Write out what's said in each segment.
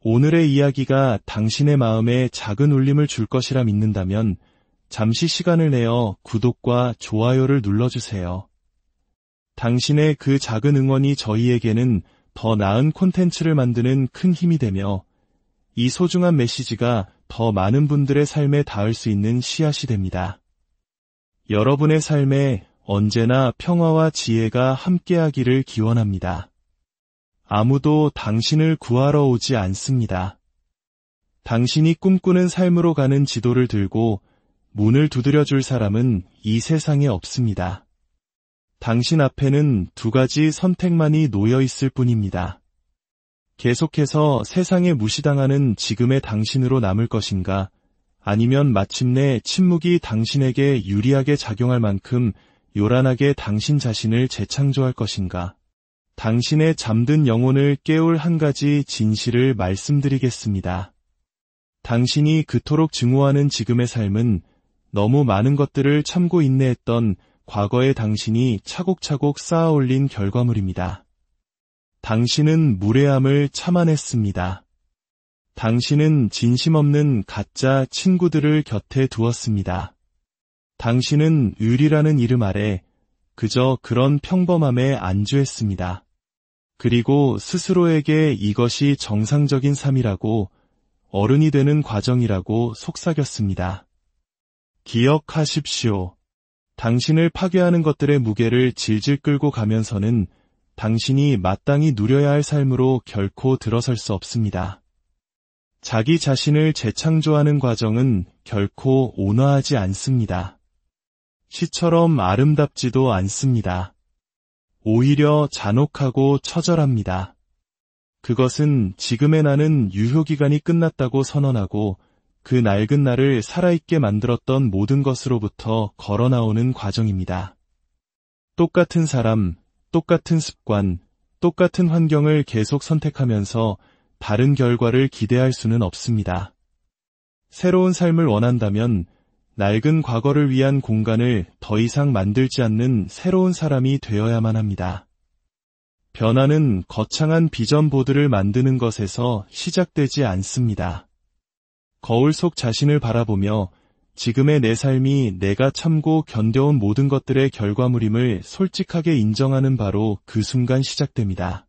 오늘의 이야기가 당신의 마음에 작은 울림을 줄 것이라 믿는다면 잠시 시간을 내어 구독과 좋아요를 눌러주세요. 당신의 그 작은 응원이 저희에게는 더 나은 콘텐츠를 만드는 큰 힘이 되며 이 소중한 메시지가 더 많은 분들의 삶에 닿을 수 있는 씨앗이 됩니다. 여러분의 삶에 언제나 평화와 지혜가 함께하기를 기원합니다. 아무도 당신을 구하러 오지 않습니다. 당신이 꿈꾸는 삶으로 가는 지도를 들고 문을 두드려줄 사람은 이 세상에 없습니다. 당신 앞에는 두 가지 선택만이 놓여 있을 뿐입니다. 계속해서 세상에 무시당하는 지금의 당신으로 남을 것인가, 아니면 마침내 침묵이 당신에게 유리하게 작용할 만큼 요란하게 당신 자신을 재창조할 것인가. 당신의 잠든 영혼을 깨울 한 가지 진실을 말씀드리겠습니다. 당신이 그토록 증오하는 지금의 삶은 너무 많은 것들을 참고 인내했던 과거의 당신이 차곡차곡 쌓아올린 결과물입니다. 당신은 무례함을 참아냈습니다. 당신은 진심 없는 가짜 친구들을 곁에 두었습니다. 당신은 의리라는 이름 아래 그저 그런 평범함에 안주했습니다. 그리고 스스로에게 이것이 정상적인 삶이라고, 어른이 되는 과정이라고 속삭였습니다. 기억하십시오. 당신을 파괴하는 것들의 무게를 질질 끌고 가면서는 당신이 마땅히 누려야 할 삶으로 결코 들어설 수 없습니다. 자기 자신을 재창조하는 과정은 결코 온화하지 않습니다. 시처럼 아름답지도 않습니다. 오히려 잔혹하고 처절합니다. 그것은 지금의 나는 유효기간이 끝났다고 선언하고 그 낡은 나를 살아있게 만들었던 모든 것으로부터 걸어나오는 과정입니다. 똑같은 사람, 똑같은 습관, 똑같은 환경을 계속 선택하면서 다른 결과를 기대할 수는 없습니다. 새로운 삶을 원한다면 낡은 과거를 위한 공간을 더 이상 만들지 않는 새로운 사람이 되어야만 합니다. 변화는 거창한 비전 보드를 만드는 것에서 시작되지 않습니다. 거울 속 자신을 바라보며 지금의 내 삶이 내가 참고 견뎌온 모든 것들의 결과물임을 솔직하게 인정하는 바로 그 순간 시작됩니다.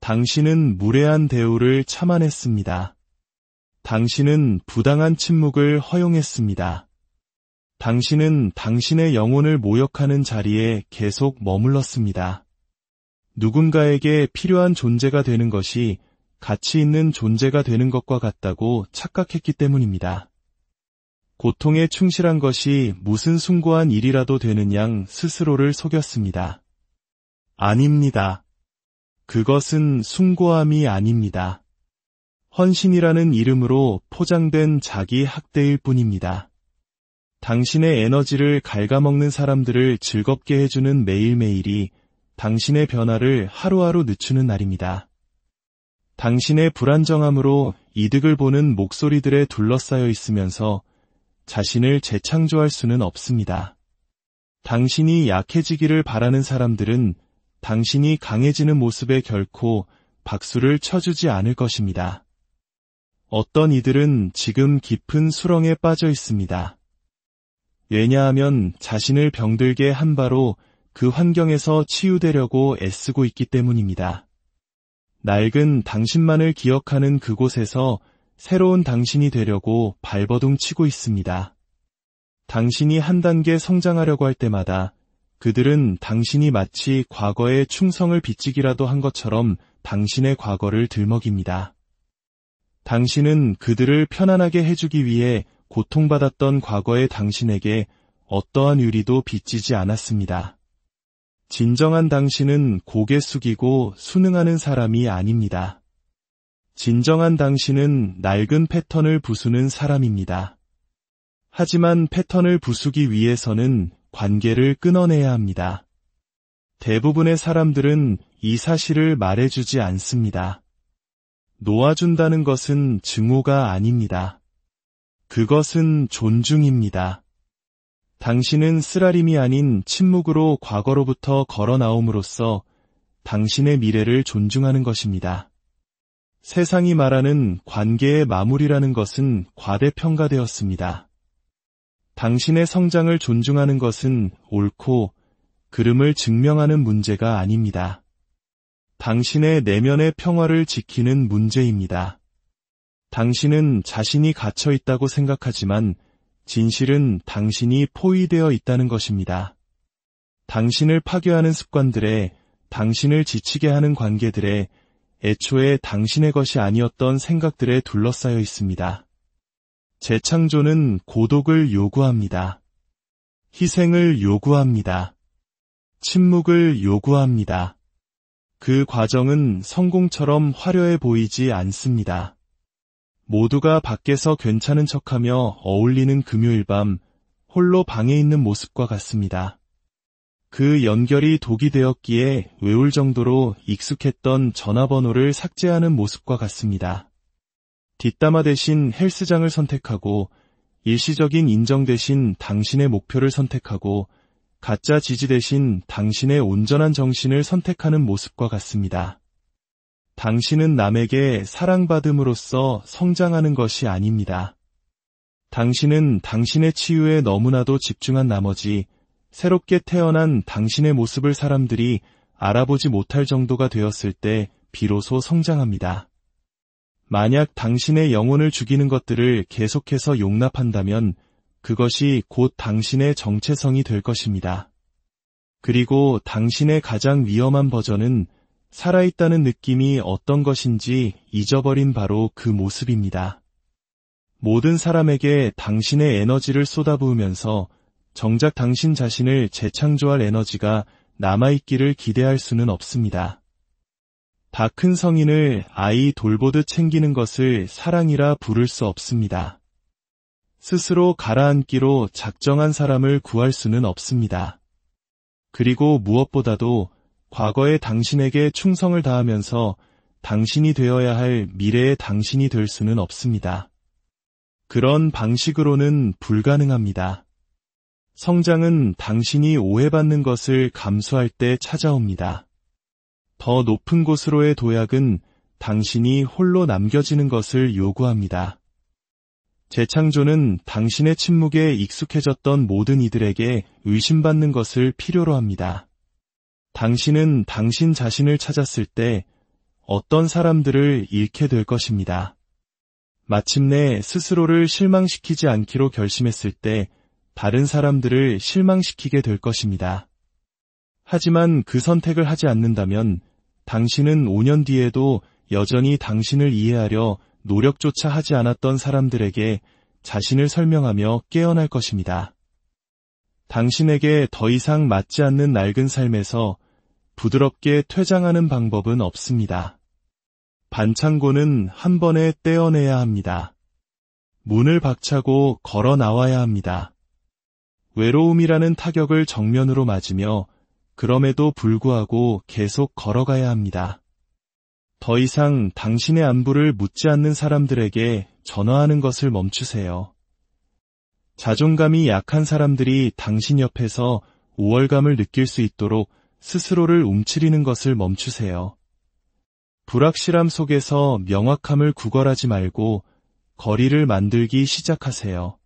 당신은 무례한 대우를 참아냈습니다. 당신은 부당한 침묵을 허용했습니다. 당신은 당신의 영혼을 모욕하는 자리에 계속 머물렀습니다. 누군가에게 필요한 존재가 되는 것이 가치 있는 존재가 되는 것과 같다고 착각했기 때문입니다. 고통에 충실한 것이 무슨 숭고한 일이라도 되는 양 스스로를 속였습니다. 아닙니다. 그것은 숭고함이 아닙니다. 헌신이라는 이름으로 포장된 자기 학대일 뿐입니다. 당신의 에너지를 갉아먹는 사람들을 즐겁게 해주는 매일매일이 당신의 변화를 하루하루 늦추는 날입니다. 당신의 불안정함으로 이득을 보는 목소리들에 둘러싸여 있으면서 자신을 재창조할 수는 없습니다. 당신이 약해지기를 바라는 사람들은 당신이 강해지는 모습에 결코 박수를 쳐주지 않을 것입니다. 어떤 이들은 지금 깊은 수렁에 빠져 있습니다. 왜냐하면 자신을 병들게 한 바로 그 환경에서 치유되려고 애쓰고 있기 때문입니다. 낡은 당신만을 기억하는 그곳에서 새로운 당신이 되려고 발버둥 치고 있습니다. 당신이 한 단계 성장하려고 할 때마다 그들은 당신이 마치 과거의 충성을 빚지기라도 한 것처럼 당신의 과거를 들먹입니다. 당신은 그들을 편안하게 해주기 위해 고통받았던 과거의 당신에게 어떠한 유리도 빚지지 않았습니다. 진정한 당신은 고개 숙이고 순응하는 사람이 아닙니다. 진정한 당신은 낡은 패턴을 부수는 사람입니다. 하지만 패턴을 부수기 위해서는 관계를 끊어내야 합니다. 대부분의 사람들은 이 사실을 말해주지 않습니다. 놓아준다는 것은 증오가 아닙니다. 그것은 존중입니다. 당신은 쓰라림이 아닌 침묵으로 과거로부터 걸어 나옴으로써 당신의 미래를 존중하는 것입니다. 세상이 말하는 관계의 마무리라는 것은 과대평가되었습니다. 당신의 성장을 존중하는 것은 옳고 그름을 증명하는 문제가 아닙니다. 당신의 내면의 평화를 지키는 문제입니다. 당신은 자신이 갇혀 있다고 생각하지만 진실은 당신이 포위되어 있다는 것입니다. 당신을 파괴하는 습관들에, 당신을 지치게 하는 관계들에, 애초에 당신의 것이 아니었던 생각들에 둘러싸여 있습니다. 재창조는 고독을 요구합니다. 희생을 요구합니다. 침묵을 요구합니다. 그 과정은 성공처럼 화려해 보이지 않습니다. 모두가 밖에서 괜찮은 척하며 어울리는 금요일 밤, 홀로 방에 있는 모습과 같습니다. 그 연결이 독이 되었기에 외울 정도로 익숙했던 전화번호를 삭제하는 모습과 같습니다. 뒷담화 대신 헬스장을 선택하고 일시적인 인정 대신 당신의 목표를 선택하고 가짜 지지 대신 당신의 온전한 정신을 선택하는 모습과 같습니다. 당신은 남에게 사랑받음으로써 성장하는 것이 아닙니다. 당신은 당신의 치유에 너무나도 집중한 나머지 새롭게 태어난 당신의 모습을 사람들이 알아보지 못할 정도가 되었을 때 비로소 성장합니다. 만약 당신의 영혼을 죽이는 것들을 계속해서 용납한다면 그것이 곧 당신의 정체성이 될 것입니다. 그리고 당신의 가장 위험한 버전은 살아있다는 느낌이 어떤 것인지 잊어버린 바로 그 모습입니다. 모든 사람에게 당신의 에너지를 쏟아부으면서 정작 당신 자신을 재창조할 에너지가 남아있기를 기대할 수는 없습니다. 다 큰 성인을 아이 돌보듯 챙기는 것을 사랑이라 부를 수 없습니다. 스스로 가라앉기로 작정한 사람을 구할 수는 없습니다. 그리고 무엇보다도 과거의 당신에게 충성을 다하면서 당신이 되어야 할 미래의 당신이 될 수는 없습니다. 그런 방식으로는 불가능합니다. 성장은 당신이 오해받는 것을 감수할 때 찾아옵니다. 더 높은 곳으로의 도약은 당신이 홀로 남겨지는 것을 요구합니다. 재창조는 당신의 침묵에 익숙해졌던 모든 이들에게 의심받는 것을 필요로 합니다. 당신은 당신 자신을 찾았을 때 어떤 사람들을 잃게 될 것입니다. 마침내 스스로를 실망시키지 않기로 결심했을 때 다른 사람들을 실망시키게 될 것입니다. 하지만 그 선택을 하지 않는다면 당신은 5년 뒤에도 여전히 당신을 이해하려 노력조차 하지 않았던 사람들에게 자신을 설명하며 깨어날 것입니다. 당신에게 더 이상 맞지 않는 낡은 삶에서 부드럽게 퇴장하는 방법은 없습니다. 반창고는 한 번에 떼어내야 합니다. 문을 박차고 걸어 나와야 합니다. 외로움이라는 타격을 정면으로 맞으며 그럼에도 불구하고 계속 걸어가야 합니다. 더 이상 당신의 안부를 묻지 않는 사람들에게 전화하는 것을 멈추세요. 자존감이 약한 사람들이 당신 옆에서 우월감을 느낄 수 있도록 스스로를 움츠리는 것을 멈추세요. 불확실함 속에서 명확함을 구걸하지 말고 거리를 만들기 시작하세요.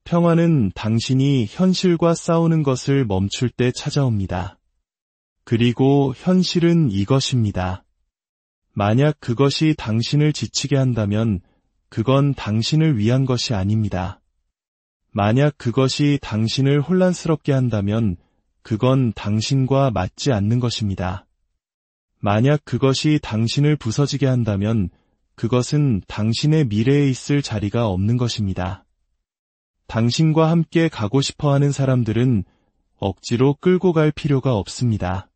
평화는 당신이 현실과 싸우는 것을 멈출 때 찾아옵니다. 그리고 현실은 이것입니다. 만약 그것이 당신을 지치게 한다면 그건 당신을 위한 것이 아닙니다. 만약 그것이 당신을 혼란스럽게 한다면 그건 당신과 맞지 않는 것입니다. 만약 그것이 당신을 부서지게 한다면 그것은 당신의 미래에 있을 자리가 없는 것입니다. 당신과 함께 가고 싶어하는 사람들은 억지로 끌고 갈 필요가 없습니다.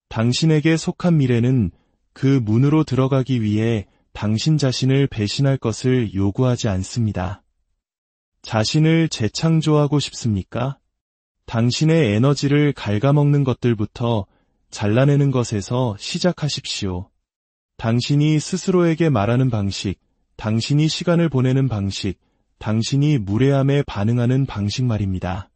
당신에게 속한 미래는 그 문으로 들어가기 위해 당신 자신을 배신할 것을 요구하지 않습니다. 자신을 재창조하고 싶습니까? 당신의 에너지를 갉아먹는 것들부터 잘라내는 것에서 시작하십시오. 당신이 스스로에게 말하는 방식, 당신이 시간을 보내는 방식, 당신이 무례함에 반응하는 방식 말입니다.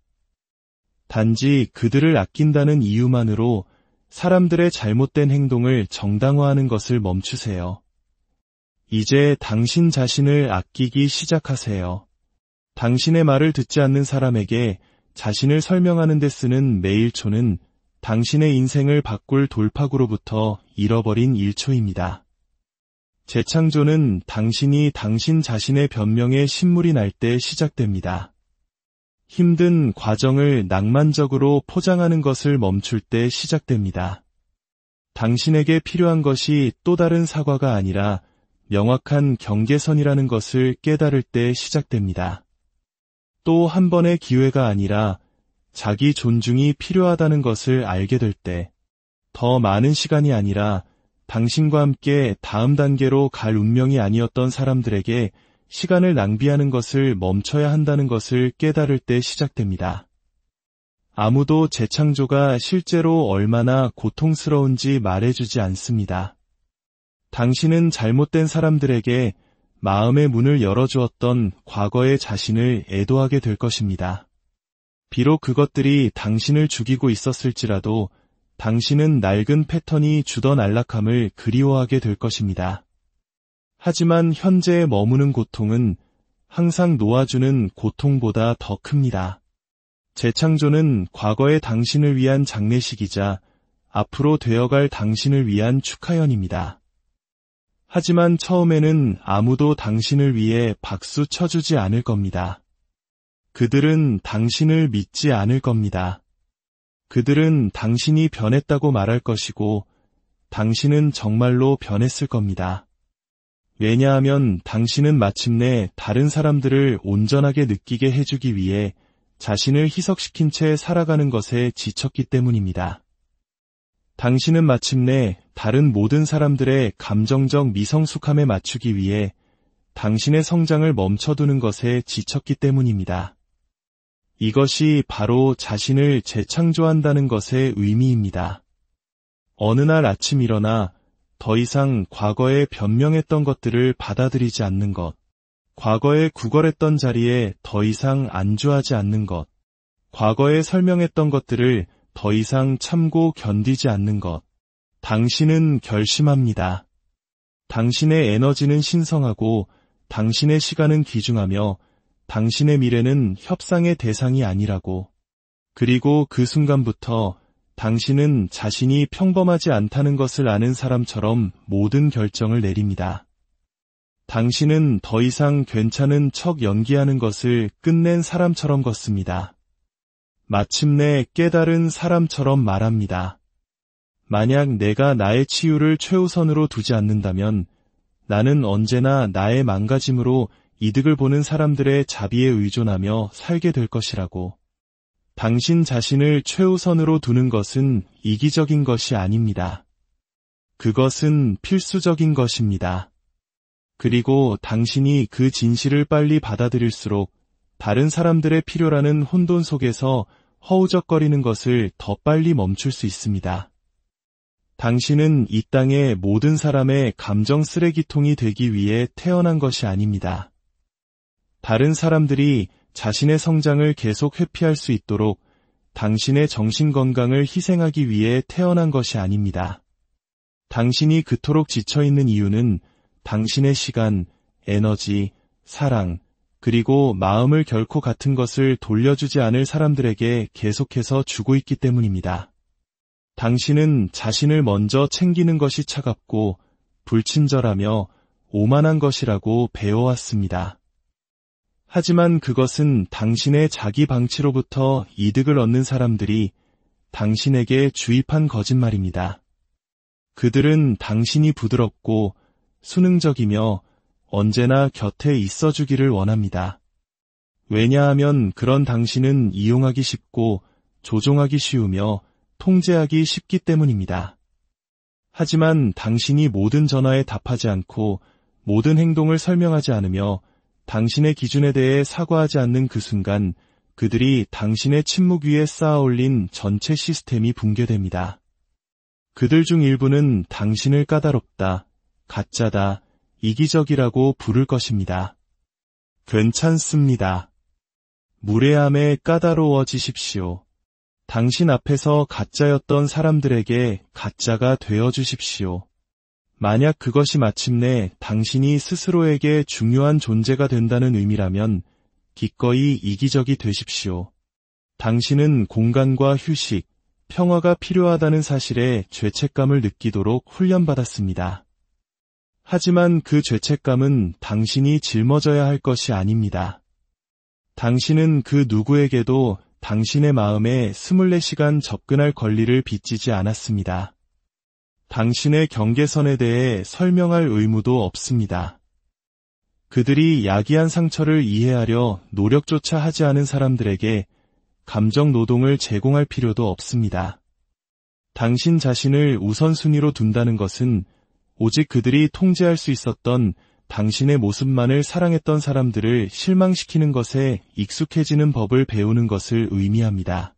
단지 그들을 아낀다는 이유만으로 사람들의 잘못된 행동을 정당화하는 것을 멈추세요. 이제 당신 자신을 아끼기 시작하세요. 당신의 말을 듣지 않는 사람에게 자신을 설명하는 데 쓰는 매일 초는 당신의 인생을 바꿀 돌파구로부터 잃어버린 1초입니다. 재창조는 당신이 당신 자신의 변명에 신물이 날 때 시작됩니다. 힘든 과정을 낭만적으로 포장하는 것을 멈출 때 시작됩니다. 당신에게 필요한 것이 또 다른 사과가 아니라 명확한 경계선이라는 것을 깨달을 때 시작됩니다. 또 한 번의 기회가 아니라 자기 존중이 필요하다는 것을 알게 될 때, 더 많은 시간이 아니라 당신과 함께 다음 단계로 갈 운명이 아니었던 사람들에게 시간을 낭비하는 것을 멈춰야 한다는 것을 깨달을 때 시작됩니다. 아무도 재창조가 실제로 얼마나 고통스러운지 말해주지 않습니다. 당신은 잘못된 사람들에게 마음의 문을 열어주었던 과거의 자신을 애도하게 될 것입니다. 비록 그것들이 당신을 죽이고 있었을지라도 당신은 낡은 패턴이 주던 안락함을 그리워하게 될 것입니다. 하지만 현재에 머무는 고통은 항상 놓아주는 고통보다 더 큽니다. 재창조는 과거의 당신을 위한 장례식이자 앞으로 되어갈 당신을 위한 축하연입니다. 하지만 처음에는 아무도 당신을 위해 박수 쳐주지 않을 겁니다. 그들은 당신을 믿지 않을 겁니다. 그들은 당신이 변했다고 말할 것이고 당신은 정말로 변했을 겁니다. 왜냐하면 당신은 마침내 다른 사람들을 온전하게 느끼게 해주기 위해 자신을 희석시킨 채 살아가는 것에 지쳤기 때문입니다. 당신은 마침내 다른 모든 사람들의 감정적 미성숙함에 맞추기 위해 당신의 성장을 멈춰두는 것에 지쳤기 때문입니다. 이것이 바로 자신을 재창조한다는 것의 의미입니다. 어느 날 아침 일어나 더 이상 과거에 변명했던 것들을 받아들이지 않는 것, 과거에 구걸했던 자리에 더 이상 안주하지 않는 것, 과거에 설명했던 것들을 더 이상 참고 견디지 않는 것. 당신은 결심합니다. 당신의 에너지는 신성하고 당신의 시간은 귀중하며 당신의 미래는 협상의 대상이 아니라고. 그리고 그 순간부터 당신은 자신이 평범하지 않다는 것을 아는 사람처럼 모든 결정을 내립니다. 당신은 더 이상 괜찮은 척 연기하는 것을 끝낸 사람처럼 걷습니다. 마침내 깨달은 사람처럼 말합니다. 만약 내가 나의 치유를 최우선으로 두지 않는다면 나는 언제나 나의 망가짐으로 이득을 보는 사람들의 자비에 의존하며 살게 될 것이라고. 당신 자신을 최우선으로 두는 것은 이기적인 것이 아닙니다. 그것은 필수적인 것입니다. 그리고 당신이 그 진실을 빨리 받아들일수록 다른 사람들의 필요라는 혼돈 속에서 허우적거리는 것을 더 빨리 멈출 수 있습니다. 당신은 이 땅의 모든 사람의 감정 쓰레기통이 되기 위해 태어난 것이 아닙니다. 다른 사람들이 자신의 성장을 계속 회피할 수 있도록 당신의 정신건강을 희생하기 위해 태어난 것이 아닙니다. 당신이 그토록 지쳐있는 이유는 당신의 시간, 에너지, 사랑, 그리고 마음을 결코 같은 것을 돌려주지 않을 사람들에게 계속해서 주고 있기 때문입니다. 당신은 자신을 먼저 챙기는 것이 차갑고 불친절하며 오만한 것이라고 배워왔습니다. 하지만 그것은 당신의 자기 방치로부터 이득을 얻는 사람들이 당신에게 주입한 거짓말입니다. 그들은 당신이 부드럽고 수능적이며 언제나 곁에 있어주기를 원합니다. 왜냐하면 그런 당신은 이용하기 쉽고 조종하기 쉬우며 통제하기 쉽기 때문입니다. 하지만 당신이 모든 전화에 답하지 않고 모든 행동을 설명하지 않으며 당신의 기준에 대해 사과하지 않는 그 순간 그들이 당신의 침묵 위에 쌓아올린 전체 시스템이 붕괴됩니다. 그들 중 일부는 당신을 까다롭다, 가짜다, 이기적이라고 부를 것입니다. 괜찮습니다. 무례함에 까다로워지십시오. 당신 앞에서 가짜였던 사람들에게 가짜가 되어주십시오. 만약 그것이 마침내 당신이 스스로에게 중요한 존재가 된다는 의미라면 기꺼이 이기적이 되십시오. 당신은 공간과 휴식, 평화가 필요하다는 사실에 죄책감을 느끼도록 훈련받았습니다. 하지만 그 죄책감은 당신이 짊어져야 할 것이 아닙니다. 당신은 그 누구에게도 당신의 마음에 24시간 접근할 권리를 빚지지 않았습니다. 당신의 경계선에 대해 설명할 의무도 없습니다. 그들이 야기한 상처를 이해하려 노력조차 하지 않은 사람들에게 감정 노동을 제공할 필요도 없습니다. 당신 자신을 우선순위로 둔다는 것은 오직 그들이 통제할 수 있었던 당신의 모습만을 사랑했던 사람들을 실망시키는 것에 익숙해지는 법을 배우는 것을 의미합니다.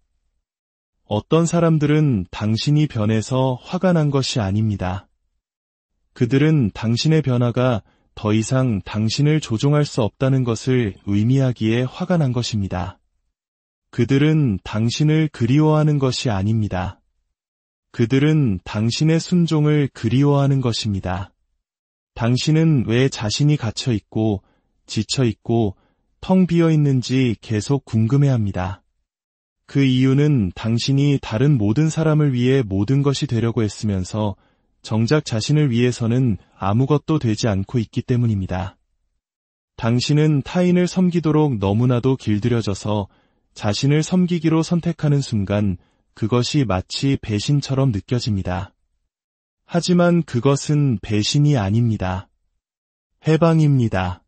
어떤 사람들은 당신이 변해서 화가 난 것이 아닙니다. 그들은 당신의 변화가 더 이상 당신을 조종할 수 없다는 것을 의미하기에 화가 난 것입니다. 그들은 당신을 그리워하는 것이 아닙니다. 그들은 당신의 순종을 그리워하는 것입니다. 당신은 왜 자신이 갇혀있고 지쳐있고 텅 비어있는지 계속 궁금해합니다. 그 이유는 당신이 다른 모든 사람을 위해 모든 것이 되려고 했으면서 정작 자신을 위해서는 아무것도 되지 않고 있기 때문입니다. 당신은 타인을 섬기도록 너무나도 길들여져서 자신을 섬기기로 선택하는 순간 그것이 마치 배신처럼 느껴집니다. 하지만 그것은 배신이 아닙니다. 해방입니다.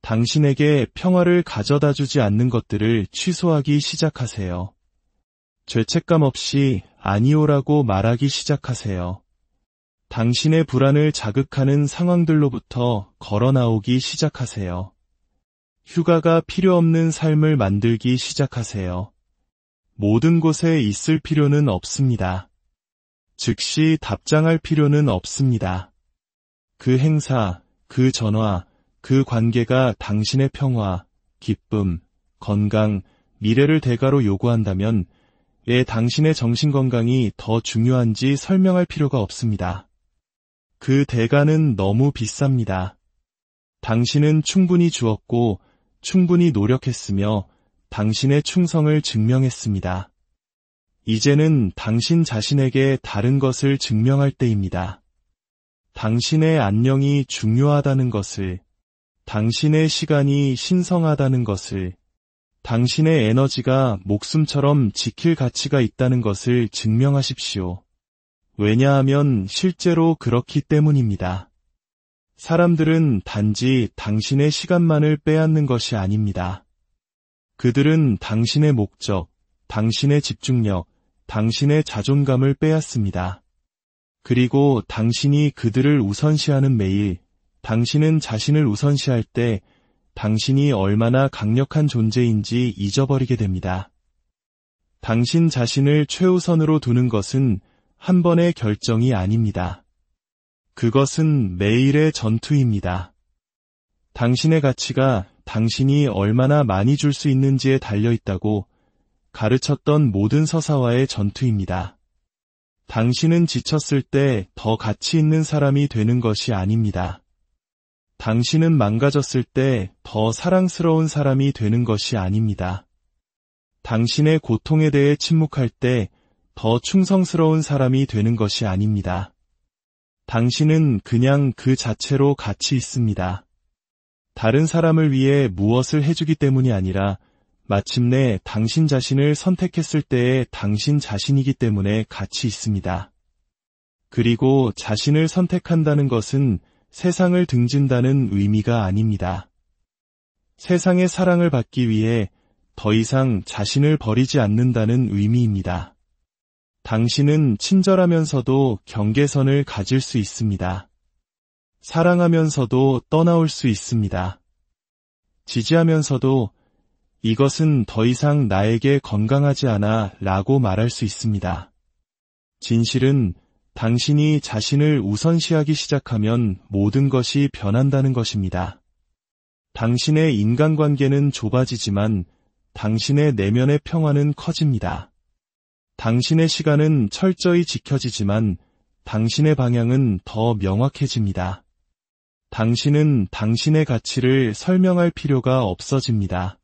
당신에게 평화를 가져다 주지 않는 것들을 취소하기 시작하세요. 죄책감 없이 아니오라고 말하기 시작하세요. 당신의 불안을 자극하는 상황들로부터 걸어 나오기 시작하세요. 휴가가 필요 없는 삶을 만들기 시작하세요. 모든 곳에 있을 필요는 없습니다. 즉시 답장할 필요는 없습니다. 그 행사, 그 전화, 그 관계가 당신의 평화, 기쁨, 건강, 미래를 대가로 요구한다면 왜 당신의 정신건강이 더 중요한지 설명할 필요가 없습니다. 그 대가는 너무 비쌉니다. 당신은 충분히 주었고 충분히 노력했으며 당신의 충성을 증명했습니다. 이제는 당신 자신에게 다른 것을 증명할 때입니다. 당신의 안녕이 중요하다는 것을, 당신의 시간이 신성하다는 것을, 당신의 에너지가 목숨처럼 지킬 가치가 있다는 것을 증명하십시오. 왜냐하면 실제로 그렇기 때문입니다. 사람들은 단지 당신의 시간만을 빼앗는 것이 아닙니다. 그들은 당신의 목적, 당신의 집중력, 당신의 자존감을 빼앗습니다. 그리고 당신이 그들을 우선시하는 매일, 당신은 자신을 우선시할 때 당신이 얼마나 강력한 존재인지 잊어버리게 됩니다. 당신 자신을 최우선으로 두는 것은 한 번의 결정이 아닙니다. 그것은 매일의 전투입니다. 당신의 가치가 당신이 얼마나 많이 줄 수 있는지에 달려 있다고 가르쳤던 모든 서사와의 전투입니다. 당신은 지쳤을 때 더 가치 있는 사람이 되는 것이 아닙니다. 당신은 망가졌을 때 더 사랑스러운 사람이 되는 것이 아닙니다. 당신의 고통에 대해 침묵할 때 더 충성스러운 사람이 되는 것이 아닙니다. 당신은 그냥 그 자체로 가치 있습니다. 다른 사람을 위해 무엇을 해주기 때문이 아니라 마침내 당신 자신을 선택했을 때의 당신 자신이기 때문에 가치 있습니다. 그리고 자신을 선택한다는 것은 세상을 등진다는 의미가 아닙니다. 세상의 사랑을 받기 위해 더 이상 자신을 버리지 않는다는 의미입니다. 당신은 친절하면서도 경계선을 가질 수 있습니다. 사랑하면서도 떠나올 수 있습니다. 지지하면서도 이것은 더 이상 나에게 건강하지 않아 라고 말할 수 있습니다. 진실은 당신이 자신을 우선시하기 시작하면 모든 것이 변한다는 것입니다. 당신의 인간관계는 좁아지지만 당신의 내면의 평화는 커집니다. 당신의 시간은 철저히 지켜지지만 당신의 방향은 더 명확해집니다. 당신은 당신의 가치를 설명할 필요가 없어집니다.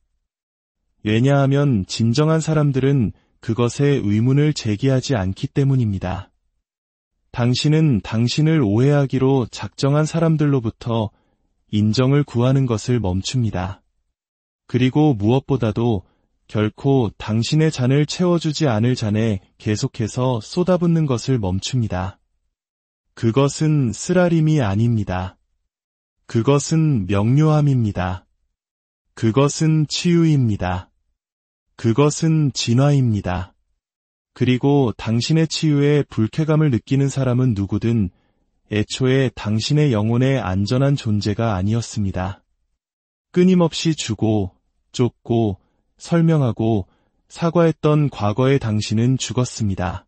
왜냐하면 진정한 사람들은 그것에 의문을 제기하지 않기 때문입니다. 당신은 당신을 오해하기로 작정한 사람들로부터 인정을 구하는 것을 멈춥니다. 그리고 무엇보다도 결코 당신의 잔을 채워주지 않을 잔에 계속해서 쏟아붓는 것을 멈춥니다. 그것은 쓰라림이 아닙니다. 그것은 명료함입니다. 그것은 치유입니다. 그것은 진화입니다. 그리고 당신의 치유에 불쾌감을 느끼는 사람은 누구든 애초에 당신의 영혼의 안전한 존재가 아니었습니다. 끊임없이 주고, 쫓고, 설명하고, 사과했던 과거의 당신은 죽었습니다.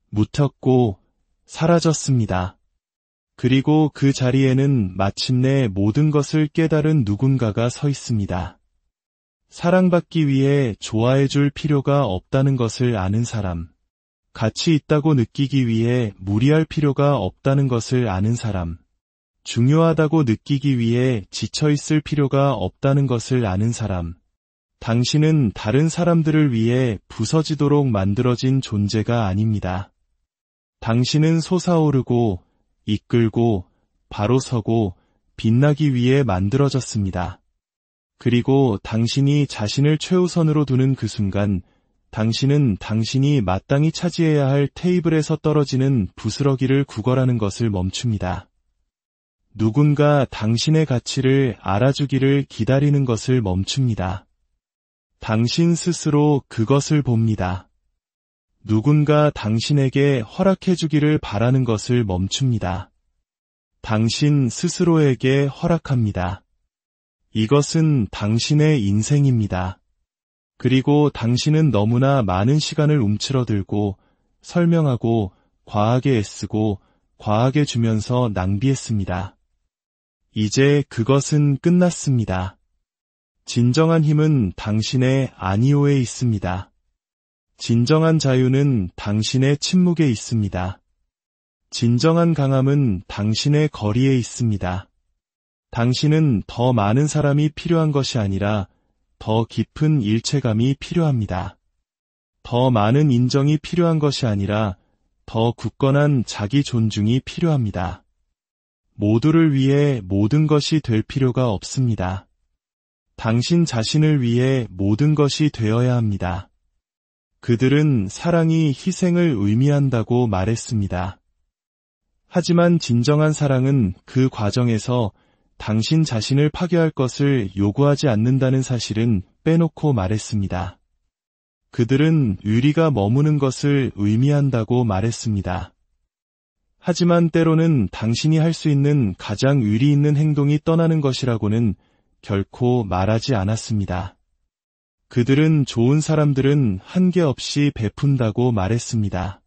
묻혔고, 사라졌습니다. 그리고 그 자리에는 마침내 모든 것을 깨달은 누군가가 서 있습니다. 사랑받기 위해 좋아해줄 필요가 없다는 것을 아는 사람, 가치 있다고 느끼기 위해 무리할 필요가 없다는 것을 아는 사람, 중요하다고 느끼기 위해 지쳐있을 필요가 없다는 것을 아는 사람, 당신은 다른 사람들을 위해 부서지도록 만들어진 존재가 아닙니다. 당신은 솟아오르고, 이끌고, 바로 서고, 빛나기 위해 만들어졌습니다. 그리고 당신이 자신을 최우선으로 두는 그 순간, 당신은 당신이 마땅히 차지해야 할 테이블에서 떨어지는 부스러기를 구걸하는 것을 멈춥니다. 누군가 당신의 가치를 알아주기를 기다리는 것을 멈춥니다. 당신 스스로 그것을 봅니다. 누군가 당신에게 허락해주기를 바라는 것을 멈춥니다. 당신 스스로에게 허락합니다. 이것은 당신의 인생입니다. 그리고 당신은 너무나 많은 시간을 움츠러들고 설명하고 과하게 애쓰고 과하게 주면서 낭비했습니다. 이제 그것은 끝났습니다. 진정한 힘은 당신의 아니오에 있습니다. 진정한 자유는 당신의 침묵에 있습니다. 진정한 강함은 당신의 거리에 있습니다. 당신은 더 많은 사람이 필요한 것이 아니라 더 깊은 일체감이 필요합니다. 더 많은 인정이 필요한 것이 아니라 더 굳건한 자기 존중이 필요합니다. 모두를 위해 모든 것이 될 필요가 없습니다. 당신 자신을 위해 모든 것이 되어야 합니다. 그들은 사랑이 희생을 의미한다고 말했습니다. 하지만 진정한 사랑은 그 과정에서 당신 자신을 파괴할 것을 요구하지 않는다는 사실은 빼놓고 말했습니다. 그들은 의리가 머무는 것을 의미한다고 말했습니다. 하지만 때로는 당신이 할 수 있는 가장 의리 있는 행동이 떠나는 것이라고는 결코 말하지 않았습니다. 그들은 좋은 사람들은 한계 없이 베푼다고 말했습니다.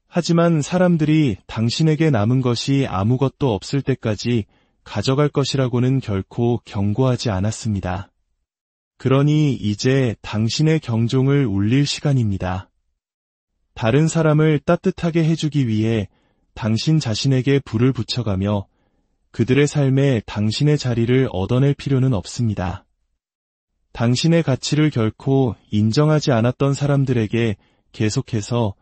하지만 사람들이 당신에게 남은 것이 아무것도 없을 때까지 가져갈 것이라고는 결코 경고하지 않았습니다. 그러니 이제 당신의 경종을 울릴 시간입니다. 다른 사람을 따뜻하게 해주기 위해 당신 자신에게 불을 붙여가며 그들의 삶에 당신의 자리를 얻어낼 필요는 없습니다. 당신의 가치를 결코 인정하지 않았던 사람들에게 계속해서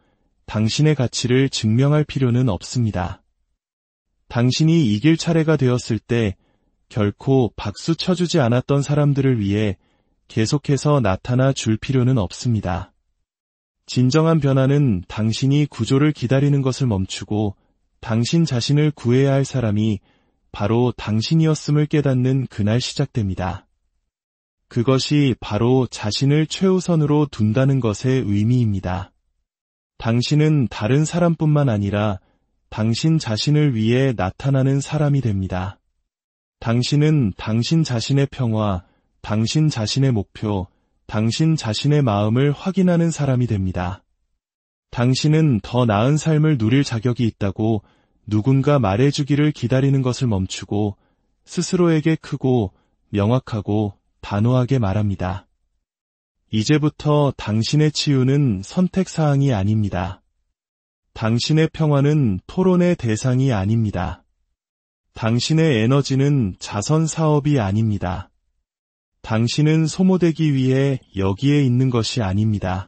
당신의 가치를 증명할 필요는 없습니다. 당신이 이길 차례가 되었을 때 결코 박수 쳐주지 않았던 사람들을 위해 계속해서 나타나 줄 필요는 없습니다. 진정한 변화는 당신이 구조를 기다리는 것을 멈추고 당신 자신을 구해야 할 사람이 바로 당신이었음을 깨닫는 그날 시작됩니다. 그것이 바로 자신을 최우선으로 둔다는 것의 의미입니다. 당신은 다른 사람뿐만 아니라 당신 자신을 위해 나타나는 사람이 됩니다. 당신은 당신 자신의 평화, 당신 자신의 목표, 당신 자신의 마음을 확인하는 사람이 됩니다. 당신은 더 나은 삶을 누릴 자격이 있다고 누군가 말해주기를 기다리는 것을 멈추고 스스로에게 크고 명확하고 단호하게 말합니다. 이제부터 당신의 치유는 선택사항이 아닙니다. 당신의 평화는 토론의 대상이 아닙니다. 당신의 에너지는 자선 사업이 아닙니다. 당신은 소모되기 위해 여기에 있는 것이 아닙니다.